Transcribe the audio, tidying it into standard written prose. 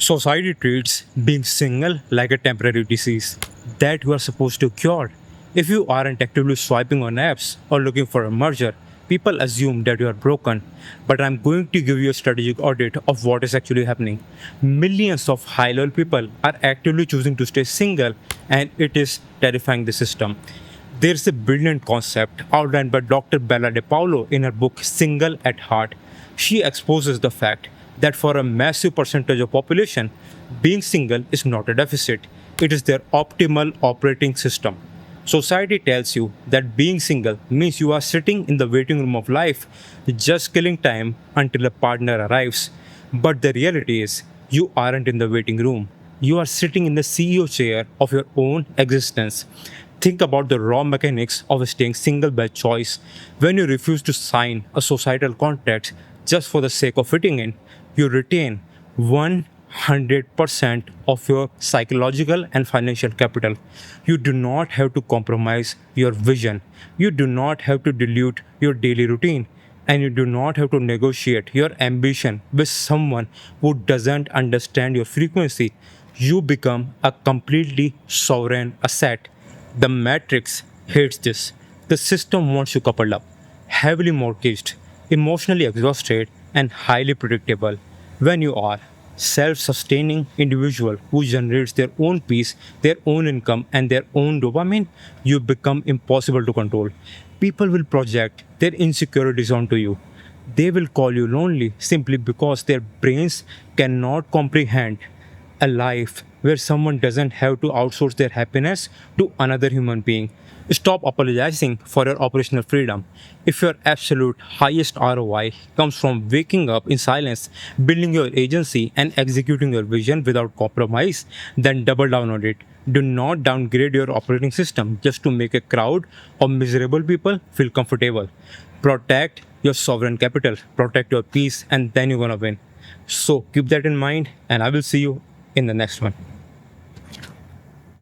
Society treats being single like a temporary disease that you are supposed to cure. If you aren't actively swiping on apps or looking for a merger, people assume that you are broken. But I'm going to give you a strategic audit of what is actually happening. Millions of high level people are actively choosing to stay single, and it is terrifying the system. There's a brilliant concept outlined by Dr. Bella DePaulo in her book Single at Heart. She exposes the fact that for a massive percentage of population, being single is not a deficit. It is their optimal operating system. Society tells you that being single means you are sitting in the waiting room of life, just killing time until a partner arrives. But the reality is, you aren't in the waiting room. You are sitting in the CEO chair of your own existence. Think about the raw mechanics of staying single by choice. When you refuse to sign a societal contract just for the sake of fitting in, you retain 100% of your psychological and financial capital. You do not have to compromise your vision. You do not have to dilute your daily routine. And you do not have to negotiate your ambition with someone who doesn't understand your frequency. You become a completely sovereign asset. The matrix hates this. The system wants you coupled up, heavily mortgaged, emotionally exhausted, and highly predictable. When you are self-sustaining individual who generates their own peace, their own income, and their own dopamine, you become impossible to control. People will project their insecurities onto you. They will call you lonely simply because their brains cannot comprehend a life where someone doesn't have to outsource their happiness to another human being. Stop apologizing for your operational freedom. If your absolute highest ROI comes from waking up in silence, building your agency, and executing your vision without compromise, then double down on it. Do not downgrade your operating system just to make a crowd of miserable people feel comfortable. Protect your sovereign capital, protect your peace, and then you're gonna win. So keep that in mind, and I will see you in the next one.